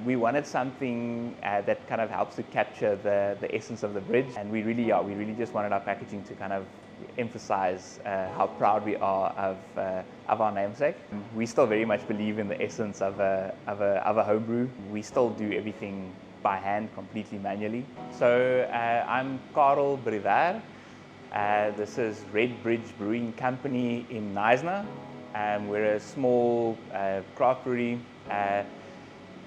We wanted something that kind of helps to capture the essence of the bridge, and we really just wanted our packaging to kind of emphasize how proud we are of our namesake. We still very much believe in the essence of a homebrew. We still do everything by hand, completely manually. So I'm Karel Brewery. This is Red Bridge Brewing Company in Knysna. We're a small craft brewery,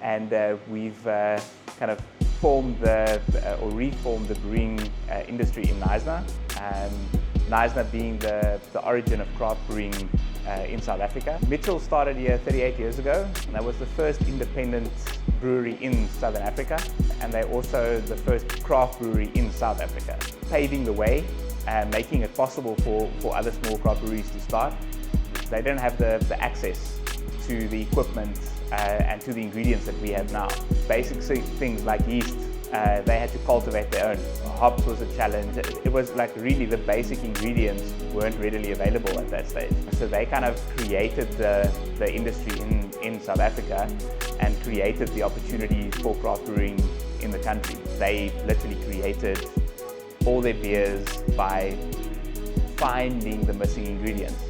and we've kind of formed or reformed the brewing industry in Knysna. Knysna being the origin of craft brewing in South Africa. Mitchell started here 38 years ago, and that was the first independent brewery in Southern Africa, and they're also the first craft brewery in South Africa, paving the way and making it possible for other small craft breweries to start. They don't have the access to the equipment and to the ingredients that we have now. Basic things like yeast, they had to cultivate their own. Hops was a challenge. It was like really the basic ingredients weren't readily available at that stage. So they kind of created the industry in South Africa and created the opportunity for craft brewing in the country. They literally created all their beers by finding the missing ingredients.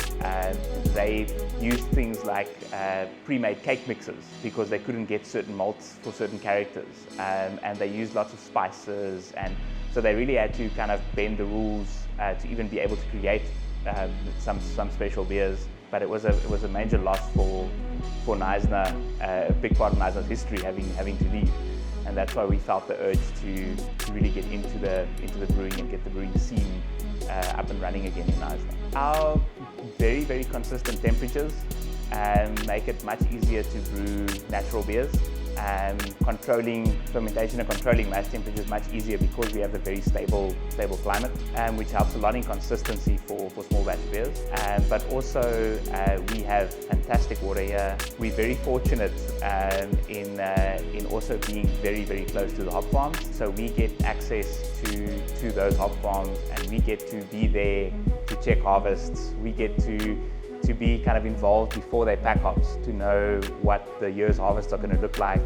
They used things like pre-made cake mixes because they couldn't get certain malts for certain characters, and they used lots of spices, and so they really had to kind of bend the rules to even be able to create some special beers. But it was a major loss for Knysna, a big part of Knysna's history having to leave. And that's why we felt the urge to really get into the brewing and get the brewing scene up and running again in Knysna. Our very, very consistent temperatures make it much easier to brew natural beers. Controlling fermentation and controlling mash temperature is much easier because we have a very stable climate, which helps a lot in consistency for small batch beers. But also we have fantastic water here. We're very fortunate in also being very, very close to the hop farms. So we get access to those hop farms, and we get to be there to check harvests. We get to be kind of involved before they pack hops to know what the year's harvests are going to look like.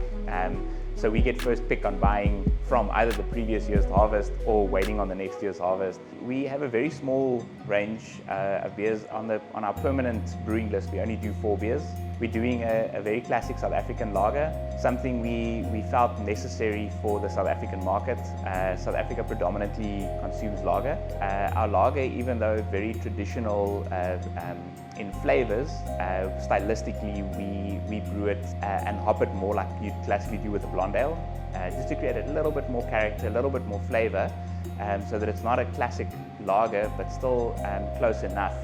So we get first pick on buying from either the previous year's harvest or waiting on the next year's harvest. We have a very small range of beers. On our permanent brewing list, we only do 4 beers. We're doing a very classic South African lager, something we felt necessary for the South African market. South Africa predominantly consumes lager. Our lager, even though very traditional in flavors, stylistically we brew it and hop it more like you'd classically do with a blonde ale, just to create a little bit more character, a little bit more flavor, so that it's not a classic lager, but still close enough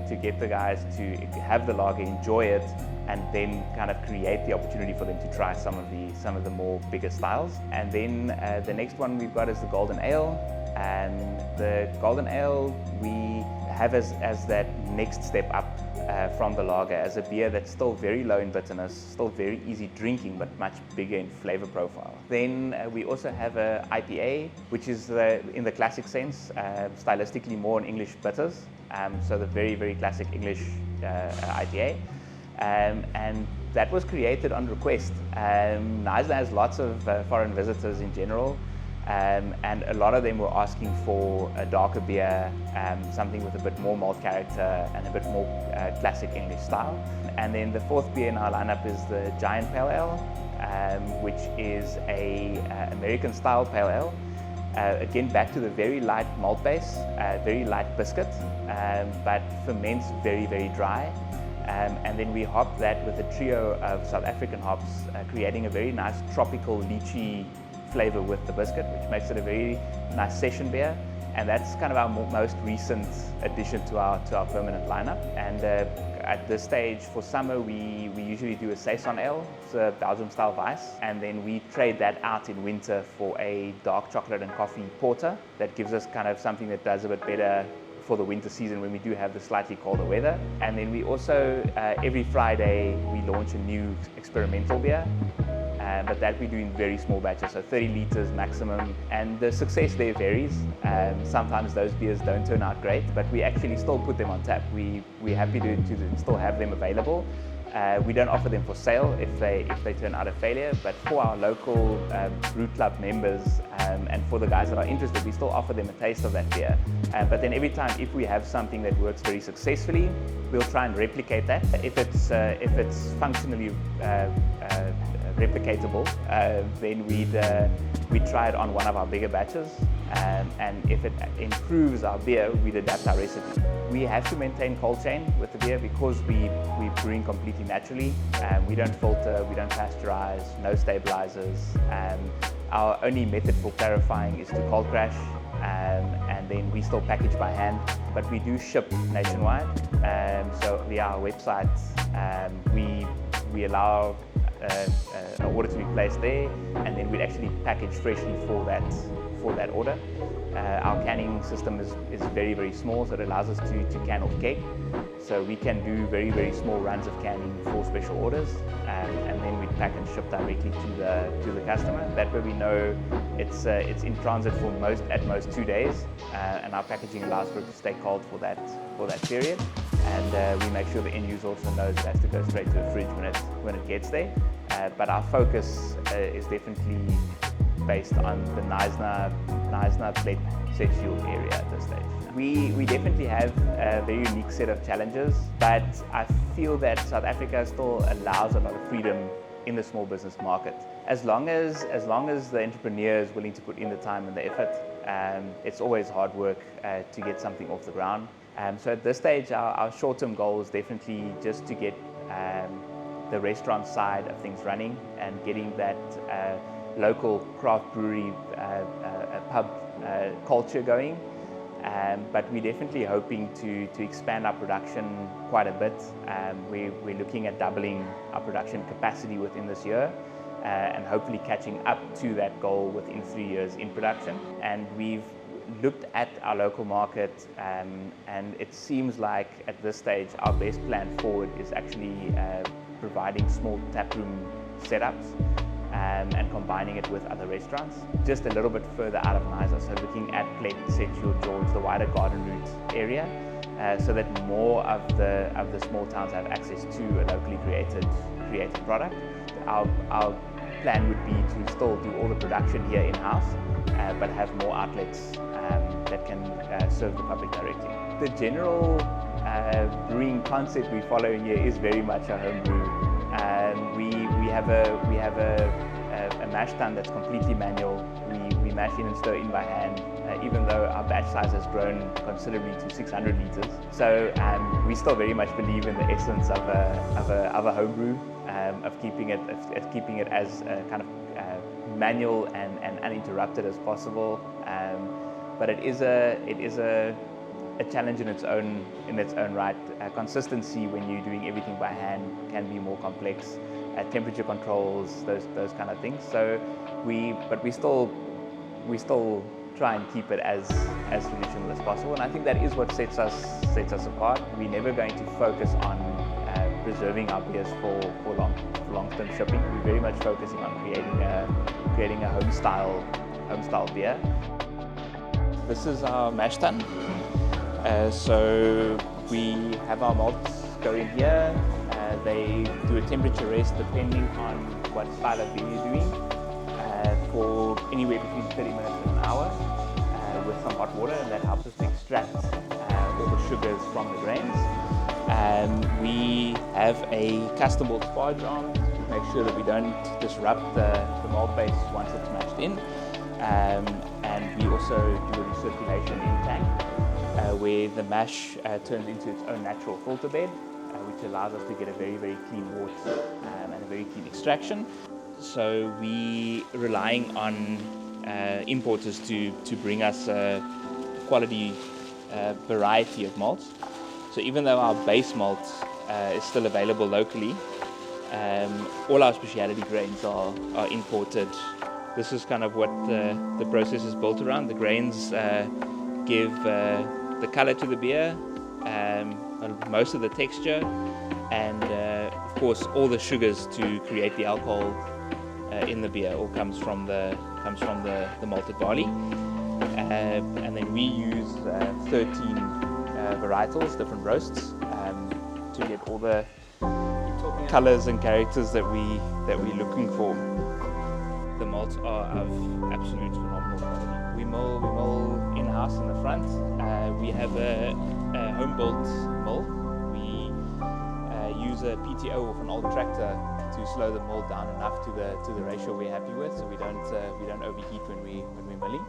to get the guys to have the lager, enjoy it, and then kind of create the opportunity for them to try some of the more bigger styles. And then the next one we've got is the Golden Ale. The Golden Ale we have as that next step up from the lager, as a beer that's still very low in bitterness, still very easy drinking, but much bigger in flavor profile. Then we also have a IPA, which is in the classic sense, stylistically more in English bitters. So the very, very classic English IPA. And that was created on request. Knysna has lots of foreign visitors in general, and a lot of them were asking for a darker beer, something with a bit more malt character and a bit more classic English style. And then the 4th beer in our lineup is the Giant Pale Ale, which is a American style pale ale. Again, back to the very light malt base, very light biscuit, but ferments very, very dry. And then we hop that with a trio of South African hops, creating a very nice tropical lychee flavor with the biscuit, which makes it a very nice session beer. And that's kind of our most recent addition to our permanent lineup. And at this stage for summer, we usually do a Saison Ale, it's a Belgium-style Weiss, and then we trade that out in winter for a dark chocolate and coffee porter that gives us kind of something that does a bit better for the winter season when we do have the slightly colder weather. And then we also, every Friday, we launch a new experimental beer. But that we do in very small batches, so 30 liters maximum, and the success there varies. Sometimes those beers don't turn out great, but we actually still put them on tap. We're happy to still have them available, We don't offer them for sale if they turn out a failure, but for our local brew club members and for the guys that are interested, we still offer them a taste of that beer. But then every time, if we have something that works very successfully, we'll try and replicate that. If it's functionally replicatable, then we'd try it on one of our bigger batches, and if it improves our beer, we'd adapt our recipe. We have to maintain cold chain with the beer because we're brewing completely naturally. We don't filter, we don't pasteurize, no stabilizers. Our only method for clarifying is to cold crash, and then we still package by hand, but we do ship nationwide. So via our website, we allow an order to be placed there, and then we'd actually package freshly for that order. Our canning system is very, very small, so it allows us to can off keg. So we can do very, very small runs of canning for special orders, and then we pack and ship directly to the customer. That way we know it's in transit for at most 2 days, and our packaging allows for it to stay cold for that period. And we make sure the end user also knows it has to go straight to the fridge when it gets there. But our focus is definitely based on the Knysna plate set shield area at this stage. We definitely have a very unique set of challenges, but I feel that South Africa still allows a lot of freedom in the small business market. As long as the entrepreneur is willing to put in the time and the effort, it's always hard work to get something off the ground. So at this stage, our short-term goal is definitely just to get the restaurant side of things running and getting that local craft brewery pub culture going. But we're definitely hoping to expand our production quite a bit. We're looking at doubling our production capacity within this year, and hopefully catching up to that goal within 3 years in production. And we've looked at our local market, and it seems like at this stage our best plan forward is actually providing small taproom setups and combining it with other restaurants just a little bit further out of Knysna, so looking at Plate, St. George, the wider Garden Route area, so that more of the small towns have access to a locally created product. Our plan would be to still do all the production here in-house, but have more outlets that can serve the public directly. The general brewing concept we follow here is very much a home brew. We have a mash tun that's completely manual. We mash in and stir in by hand, even though our batch size has grown considerably to 600 liters. So we still very much believe in the essence of a home brew, of keeping it as kind of manual and uninterrupted as possible. But it is a challenge in its own right. Consistency when you're doing everything by hand can be more complex. Temperature controls, those kind of things. So we still try and keep it as traditional as possible, and I think that is what sets us apart. We're never going to focus on preserving our beers for long-term shipping. We're very much focusing on creating a home style beer. This is our mash tun. So we have our malts go in here. They do a temperature rest depending on what style of beer you're doing, for anywhere between 30 minutes and an hour, with some hot water, and that helps us to extract all the sugars from the grains. We have a custom malt sparge arm to make sure that we don't disrupt the malt base once it's mashed in. And we also do a recirculation in tank, where the mash turns into its own natural filter bed, which allows us to get a very, very clean wort and a very clean extraction. So we relying on importers to bring us a quality variety of malts. So even though our base malt is still available locally, all our specialty grains are imported. This is kind of what the process is built around. The grains give the color to the beer, most of the texture, and of course all the sugars to create the alcohol in the beer all comes from the malted barley. And then we use 13 varietals, different roasts, to get all the... You colors and characters that we're looking for. The malts are of absolute phenomenal quality. We mill in-house in the front. We have a home-built mill. We use a PTO of an old tractor to slow the mill down enough to the ratio we're happy with, so we don't overheat when we're milling.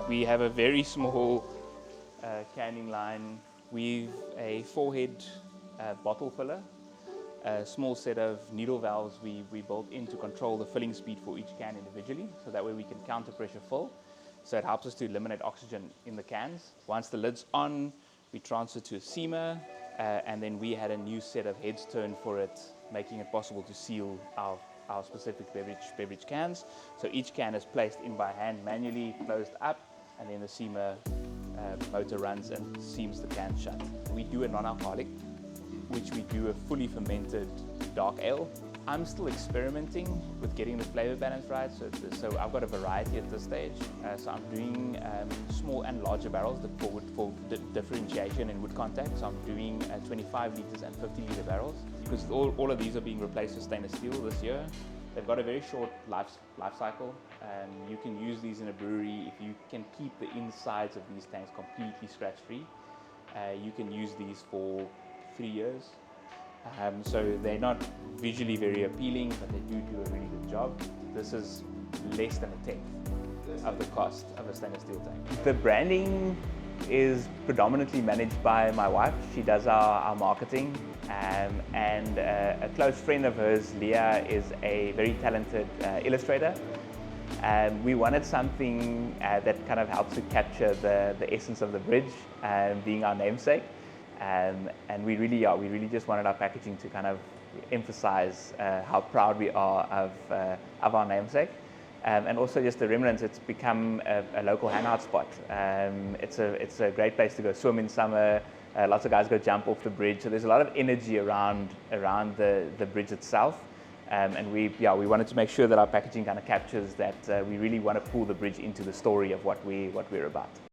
We have a very small canning line. We've a 4-head bottle filler. A small set of needle valves we built in to control the filling speed for each can individually, so that way we can counter pressure fill. So it helps us to eliminate oxygen in the cans. Once the lid's on, we transfer to a seamer, and then we had a new set of heads turned for it, making it possible to seal our specific beverage cans. So each can is placed in by hand manually, closed up, and then the seamer motor runs and seams the can shut. We do a non-alcoholic, which we do a fully fermented dark ale. I'm still experimenting with getting the flavor balance right, so I've got a variety at this stage. So I'm doing small and larger barrels for differentiation and wood contact. So I'm doing 25 liters and 50 liter barrels, because all of these are being replaced with stainless steel this year. They've got a very short life cycle. You can use these in a brewery. If you can keep the insides of these tanks completely scratch-free, you can use these for 3 years. So they're not visually very appealing, but they do a really good job. This is less than a tenth of the cost of a stainless steel tank. The branding is predominantly managed by my wife. She does our marketing, and a close friend of hers, Leah, is a very talented illustrator. We wanted something that kind of helps to capture the essence of the bridge, being our namesake. And we really just wanted our packaging to kind of emphasize how proud we are of our namesake. And also just the remnants, it's become a local hangout spot. It's a great place to go swim in summer. Lots of guys go jump off the bridge. So there's a lot of energy around the bridge itself. And we wanted to make sure that our packaging kind of captures that we really want to pull the bridge into the story of what we're about.